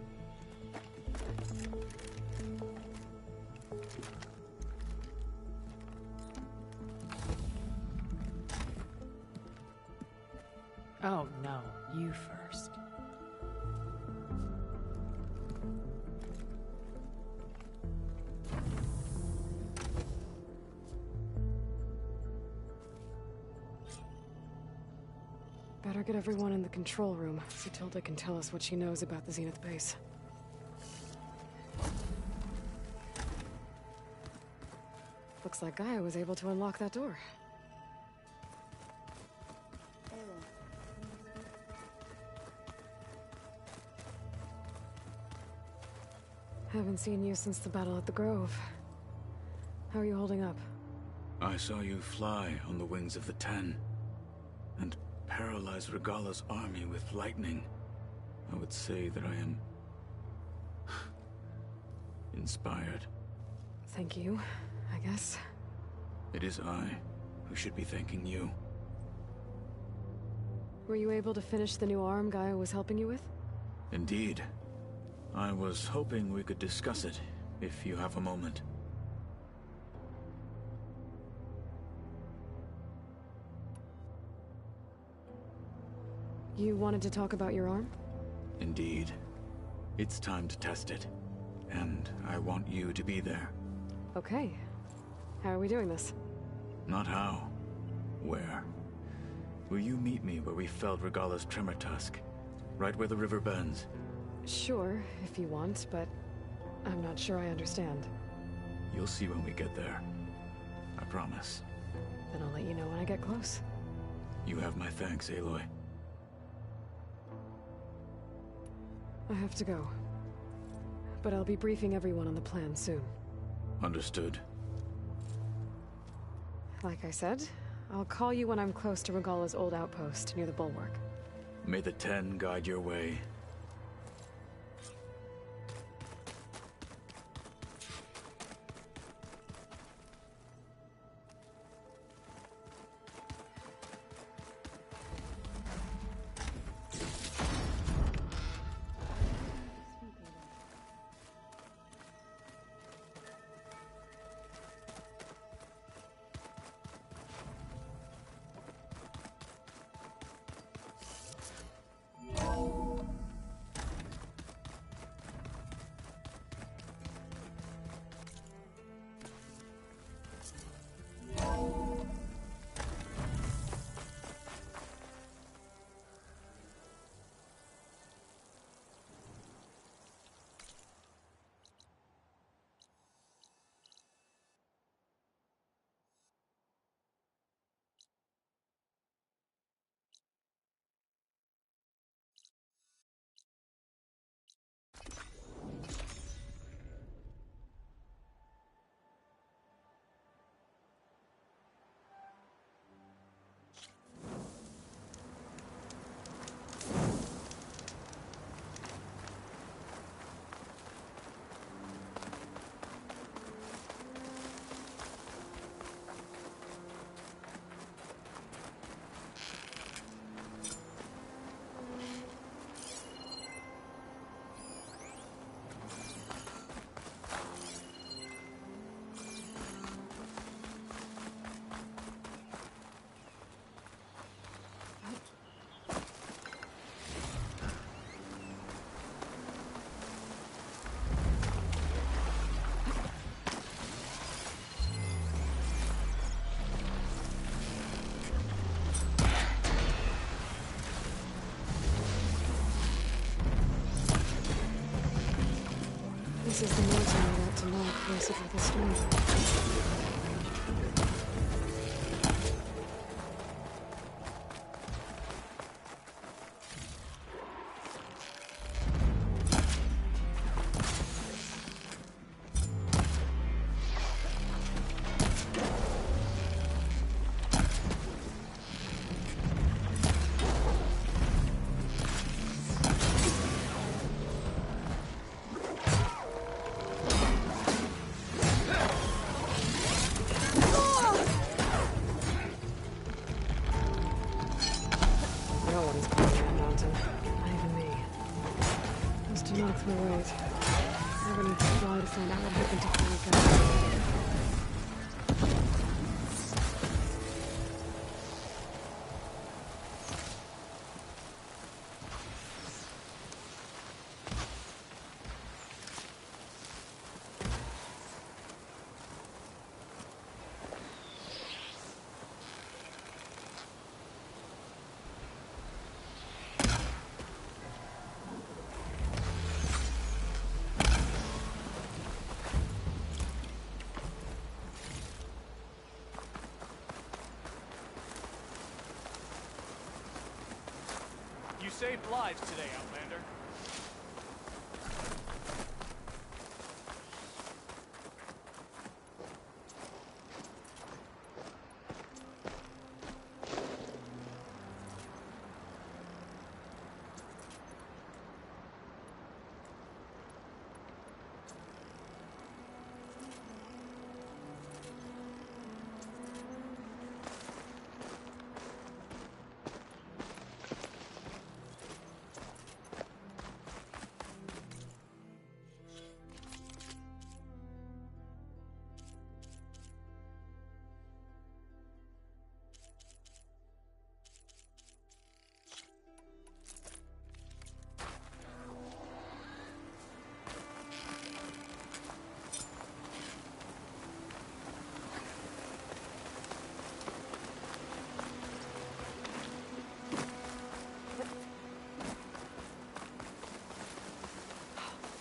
Oh no, you first. Better get everyone in the control room so Tilda can tell us what she knows about the Zenith base. Looks like Gaia was able to unlock that door. Haven't seen you since the battle at the Grove. How are you holding up? I saw you fly on the wings of the Ten, and paralyze Regalla's army with lightning. I would say that I am inspired. Thank you, I guess. It is I who should be thanking you. Were you able to finish the new arm Gaia was helping you with? Indeed. I was hoping we could discuss it, if you have a moment. You wanted to talk about your arm? Indeed. It's time to test it. And I want you to be there. Okay. How are we doing this? Not how. Where? Will you meet me where we felled Regalla's Tremor Tusk? Right where the river bends? Sure, if you want, but I'm not sure I understand. You'll see when we get there. I promise. Then I'll let you know when I get close. You have my thanks, Aloy. I have to go. But I'll be briefing everyone on the plan soon. Understood. Like I said, I'll call you when I'm close to Regalla's old outpost near the bulwark. May the Ten guide your way. This is the mountain made out to knock closer to the storm. Tennock's were right. Never need to fly to find out what happened to Franco. You saved lives today, Outlander.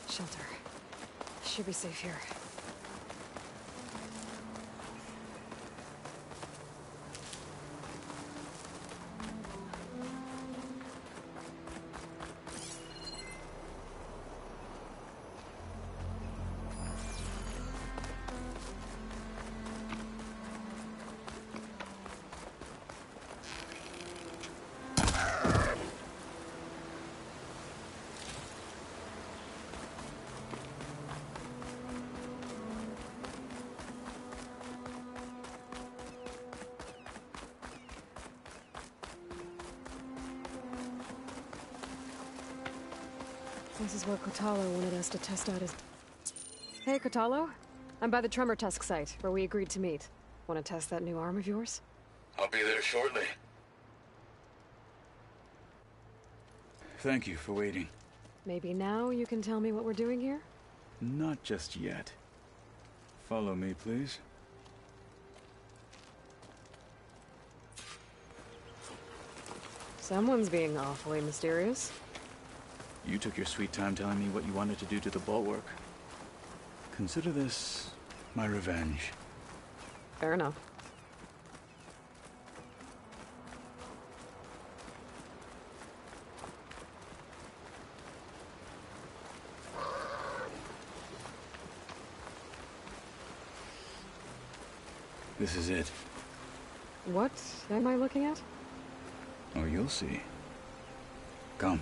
Shelter. Should be safe here. This is where Kotallo wanted us to test out his... Hey, Kotallo. I'm by the Tremor Tusk site, where we agreed to meet. Want to test that new arm of yours? I'll be there shortly. Thank you for waiting. Maybe now you can tell me what we're doing here? Not just yet. Follow me, please. Someone's being awfully mysterious. You took your sweet time telling me what you wanted to do to the bulwark. Consider this my revenge. Fair enough. This is it. What am I looking at? Oh, you'll see. Come.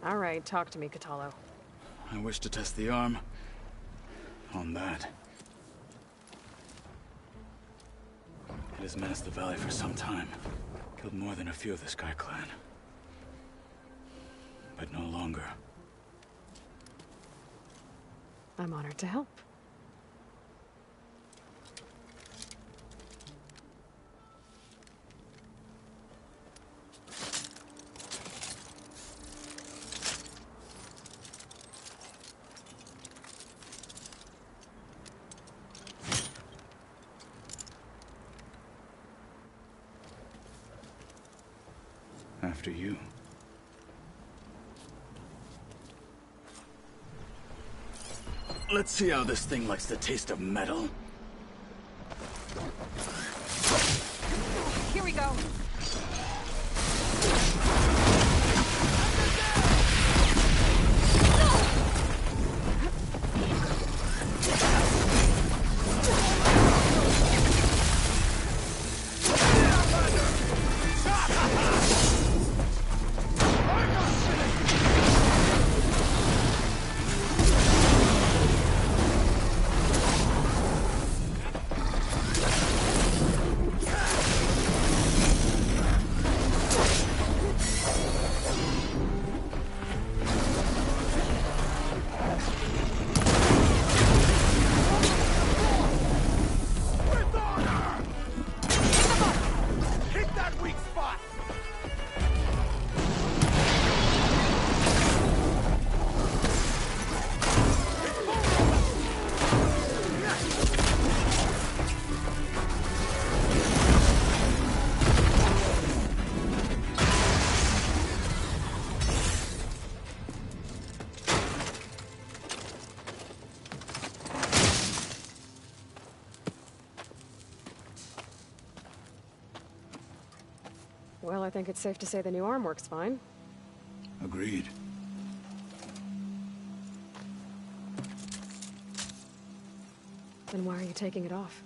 All right, talk to me, Kotallo. I wish to test the arm on that. It has menaced the valley for some time. Killed more than a few of the Sky Clan. But no longer. I'm honored to help. After you. Let's see how this thing likes the taste of metal. Here we go. Well, I think it's safe to say the new arm works fine. Agreed. Then why are you taking it off?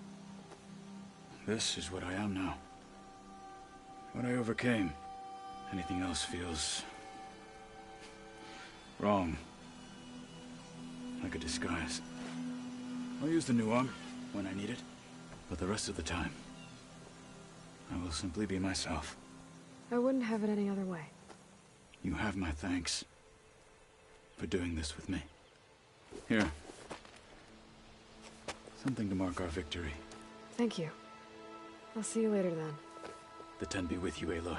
This is what I am now. What I overcame. Anything else feels... wrong. Like a disguise. I'll use the new arm when I need it, but the rest of the time, I will simply be myself. I wouldn't have it any other way. You have my thanks for doing this with me. Here. Something to mark our victory. Thank you. I'll see you later then. The Ten be with you, Aloy.